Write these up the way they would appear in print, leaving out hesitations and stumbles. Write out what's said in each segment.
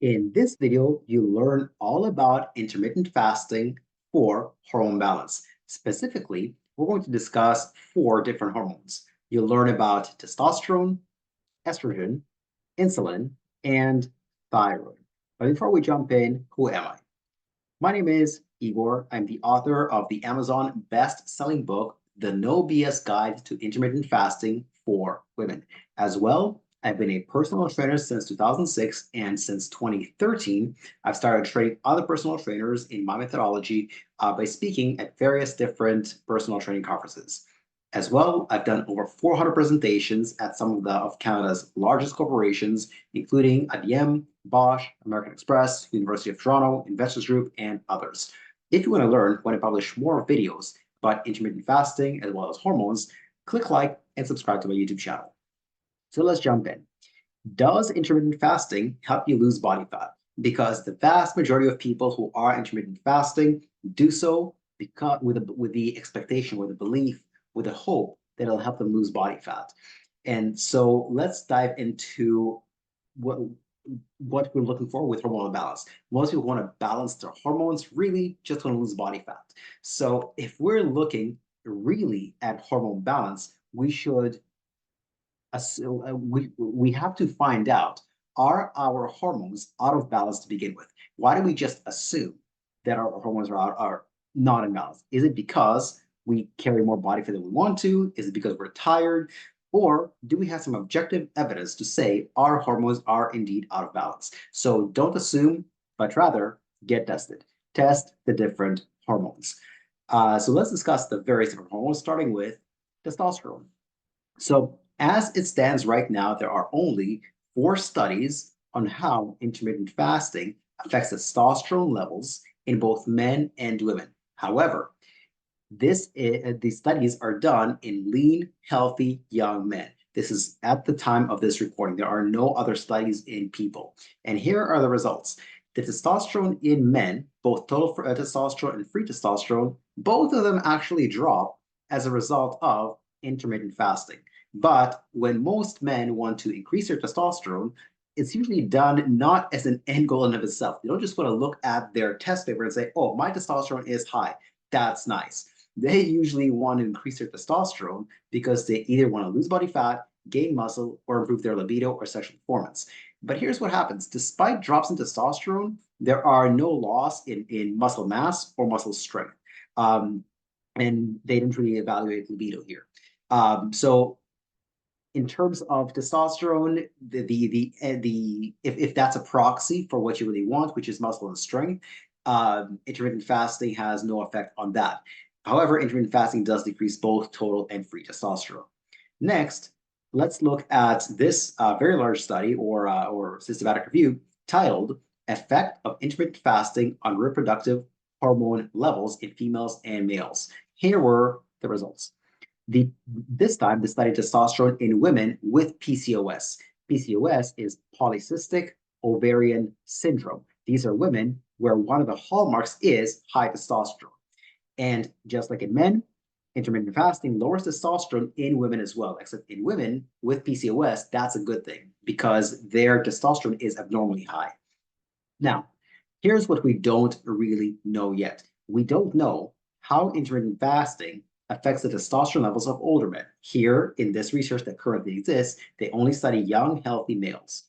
In this video, you'll learn all about intermittent fasting for hormone balance. Specifically, we're going to discuss 4 different hormones. You'll learn about testosterone, estrogen, insulin, and thyroid. But before we jump in, who am I? My name is Igor. I'm the author of the Amazon best-selling book, The No BS Guide to Intermittent Fasting for Women. As well, I've been a personal trainer since 2006, and since 2013, I've started training other personal trainers in my methodology by speaking at various different personal training conferences. As well, I've done over 400 presentations at some of Canada's largest corporations, including IBM, Bosch, American Express, University of Toronto, Investors Group, and others. If you want to learn when I publish more videos about intermittent fasting as well as hormones, click like and subscribe to my YouTube channel. So let's jump in. Does intermittent fasting help you lose body fat? Because the vast majority of people who are intermittent fasting do so because with the expectation, with the belief, with the hope that it'll help them lose body fat. And so let's dive into what we're looking for with hormonal balance. Most people want to balance their hormones, really just want to lose body fat. So if we're looking really at hormone balance, we should we have to find out, are our hormones out of balance to begin with? Why do we just assume that our hormones are not in balance? Is it because we carry more body fat than we want to? Is it because we're tired? Or do we have some objective evidence to say our hormones are indeed out of balance? So don't assume, but rather get tested. Test the different hormones. So let's discuss the various different hormones, starting with testosterone. So as it stands right now, there are only 4 studies on how intermittent fasting affects testosterone levels in both men and women. However, these studies are done in lean, healthy, young men. This is at the time of this recording. There are no other studies in people. And here are the results. The testosterone in men, both total testosterone and free testosterone, both of them actually drop as a result of intermittent fasting. But when most men want to increase their testosterone, it's usually done not as an end goal in and of itself. They don't just want to look at their test paper and say, oh, my testosterone is high. That's nice. They usually want to increase their testosterone because they either want to lose body fat, gain muscle, or improve their libido or sexual performance. But here's what happens. Despite drops in testosterone, there are no loss in muscle mass or muscle strength. And they didn't really evaluate libido here. So in terms of testosterone, if that's a proxy for what you really want, which is muscle and strength, intermittent fasting has no effect on that. However, intermittent fasting does decrease both total and free testosterone. Next, let's look at this very large study or systematic review titled Effect of Intermittent Fasting on Reproductive Hormone Levels in Females and Males. Here were the results. This time, they studied testosterone in women with PCOS. PCOS is polycystic ovarian syndrome. These are women where one of the hallmarks is high testosterone. And just like in men, intermittent fasting lowers testosterone in women as well, except in women with PCOS, that's a good thing because their testosterone is abnormally high. Now, here's what we don't really know yet. We don't know how intermittent fasting affects the testosterone levels of older men. Here, in this research that currently exists, they only study young, healthy males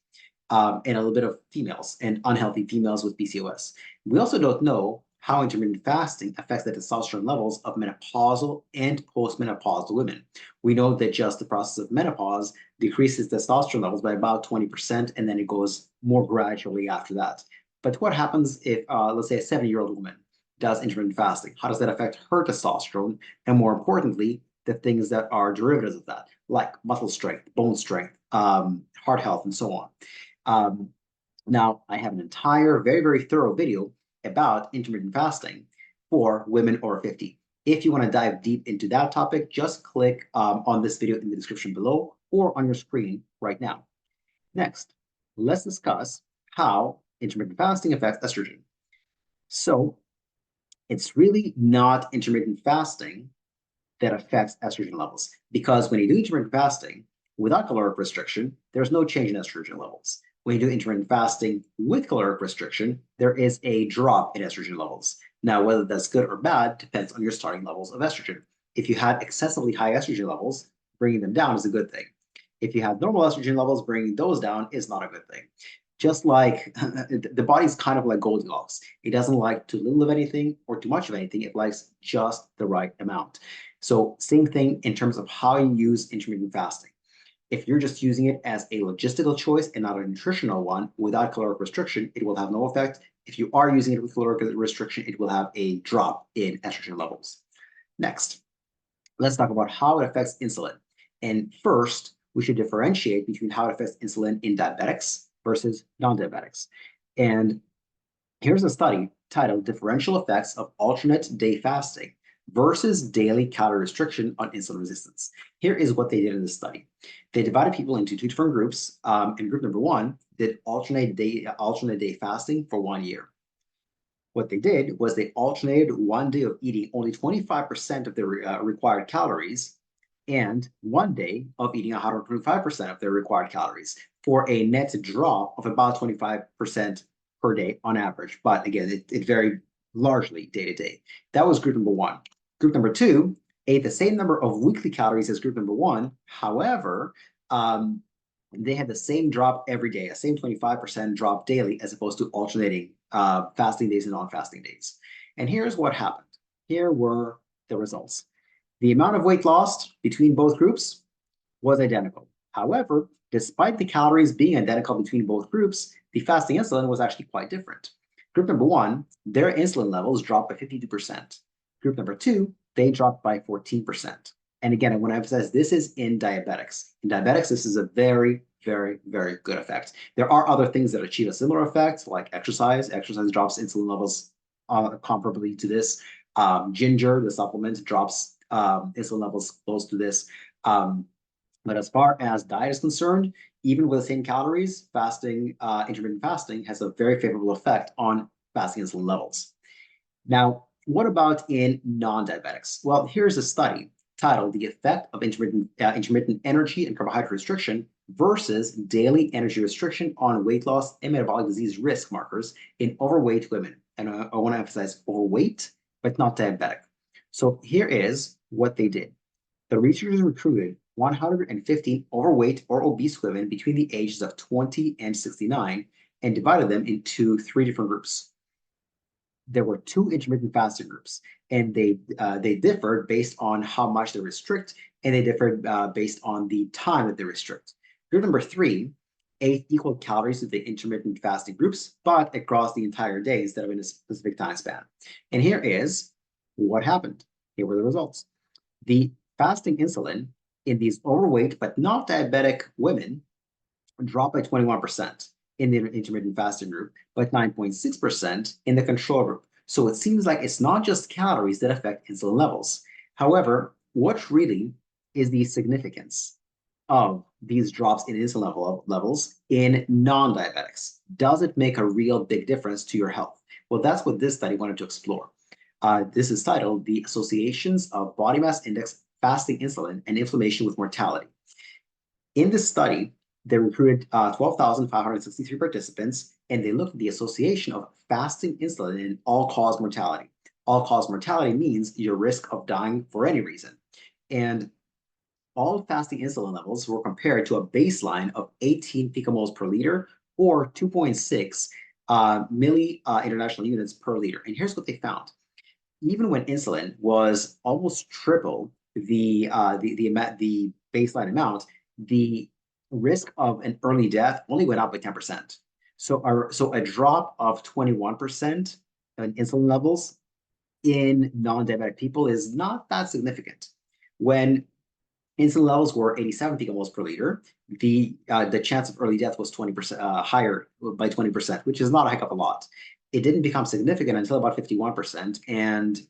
and a little bit of females and unhealthy females with PCOS. We also don't know how intermittent fasting affects the testosterone levels of menopausal and postmenopausal women. We know that just the process of menopause decreases testosterone levels by about 20%, and then it goes more gradually after that. But what happens if, let's say, a 70-year-old woman does intermittent fasting? How does that affect her testosterone? And more importantly, the things that are derivatives of that, like muscle strength, bone strength, heart health, and so on. Now, I have an entire, very, very thorough video about intermittent fasting for women over 50. If you want to dive deep into that topic, just click on this video in the description below or on your screen right now. Next, let's discuss how intermittent fasting affects estrogen. So, it's really not intermittent fasting that affects estrogen levels, because when you do intermittent fasting without caloric restriction, there's no change in estrogen levels. when you do intermittent fasting with caloric restriction, there is a drop in estrogen levels. Now, whether that's good or bad depends on your starting levels of estrogen. If you had excessively high estrogen levels, bringing them down is a good thing. If you have normal estrogen levels, bringing those down is not a good thing. Just like the body's kind of like Goldilocks. It doesn't like too little of anything or too much of anything. It likes just the right amount. So same thing in terms of how you use intermittent fasting. If you're just using it as a logistical choice and not a nutritional one without caloric restriction, it will have no effect. If you are using it with caloric restriction, it will have a drop in estrogen levels. Next, let's talk about how it affects insulin. And first, we should differentiate between how it affects insulin in diabetics versus non-diabetics. And here's a study titled Differential Effects of Alternate Day Fasting versus Daily Calorie Restriction on Insulin Resistance. Here is what they did in this study. They divided people into two different groups, and group number one did alternate day fasting for 1 year. What they did was they alternated 1 day of eating only 25% of their required calories and 1 day of eating 125% of their required calories for a net drop of about 25% per day on average. But again, it varied largely day to day. That was group number one. Group number two ate the same number of weekly calories as group number one. However, they had the same drop every day, a same 25% drop daily, as opposed to alternating fasting days and non-fasting days. And here's what happened. Here were the results. The amount of weight lost between both groups was identical. However, despite the calories being identical between both groups, the fasting insulin was actually quite different. Group number one, their insulin levels dropped by 52%. Group number two, they dropped by 14%. And again, I want to emphasize this is in diabetics. In diabetics, this is a very, very, very good effect. There are other things that achieve a similar effect, like exercise. Exercise drops insulin levels comparably to this. Ginger, the supplement, drops insulin levels close to this. But as far as diet is concerned, even with the same calories, intermittent fasting has a very favorable effect on fasting insulin levels. Now, what about in non-diabetics? Well, here's a study titled The Effect of Intermittent Energy and Carbohydrate Restriction versus Daily Energy Restriction on Weight Loss and Metabolic Disease Risk Markers in Overweight Women. And I want to emphasize overweight, but not diabetic. So here is what they did. The researchers recruited 115 overweight or obese women between the ages of 20 and 69 and divided them into three different groups. There were two intermittent fasting groups, and they differed based on how much they restrict, and they differed based on the time that they restrict. Group number three ate equal calories to the intermittent fasting groups, but across the entire day instead of in a specific time span. And here is what happened. Here were the results. The fasting insulin in these overweight but not diabetic women dropped by 21% in the intermittent fasting group, but 9.6% in the control group. So it seems like it's not just calories that affect insulin levels. However, what really is the significance of these drops in insulin levels in non-diabetics? Does it make a real big difference to your health? Well, that's what this study wanted to explore. This is titled The Associations of Body Mass Index, Fasting Insulin, and Inflammation with Mortality. In this study, they recruited 12,563 participants, and they looked at the association of fasting insulin and all-cause mortality. All-cause mortality means your risk of dying for any reason. And all fasting insulin levels were compared to a baseline of 18 picomoles per liter or 2.6 international units per liter. And here's what they found. Even when insulin was almost triple the baseline amount, the risk of an early death only went up by 10%. So a drop of 21% in insulin levels in non-diabetic people is not that significant. When insulin levels were 87 picomoles per liter, the chance of early death was 20% higher by 20%, which is not a heck of a lot. It didn't become significant until about 51%, and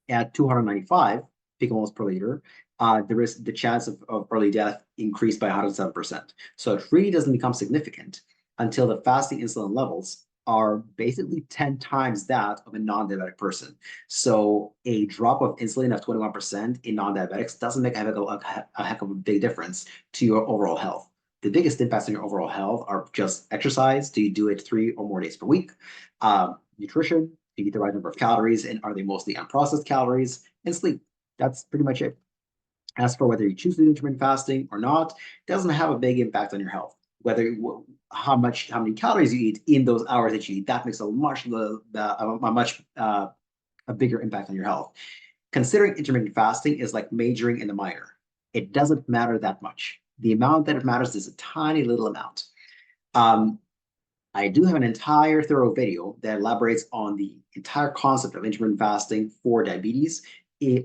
at 295 picomoles per liter, the chance of early death increased by 107%. So it really doesn't become significant until the fasting insulin levels are basically 10 times that of a non-diabetic person. So a drop of insulin of 21% in non-diabetics doesn't make a heck of a big difference to your overall health. the biggest impacts on your overall health are just exercise. Do you do it 3 or more days per week? Nutrition, do you eat the right number of calories, and are they mostly unprocessed calories? And sleep. That's pretty much it. As for whether you choose to do intermittent fasting or not, it doesn't have a big impact on your health. Whether how many calories you eat in those hours that you eat, that makes a much a bigger impact on your health. Considering intermittent fasting is like majoring in the minor. It doesn't matter that much. The amount that it matters is a tiny little amount. I do have an entire thorough video that elaborates on the entire concept of intermittent fasting for diabetes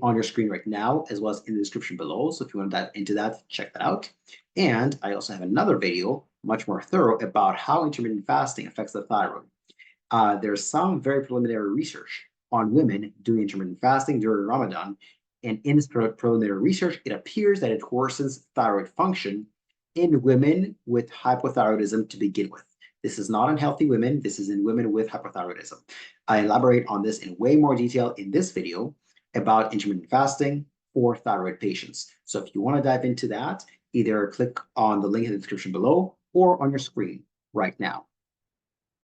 on your screen right now, as well as in the description below. So if you want to dive into that, check that out. And I also have another video, much more thorough, about how intermittent fasting affects the thyroid. There's some very preliminary research on women doing intermittent fasting during Ramadan. And in this preliminary research, it appears that it worsens thyroid function in women with hypothyroidism to begin with. This is not in healthy women. This is in women with hypothyroidism. I elaborate on this in way more detail in this video about intermittent fasting for thyroid patients. So if you want to dive into that, either click on the link in the description below or on your screen right now.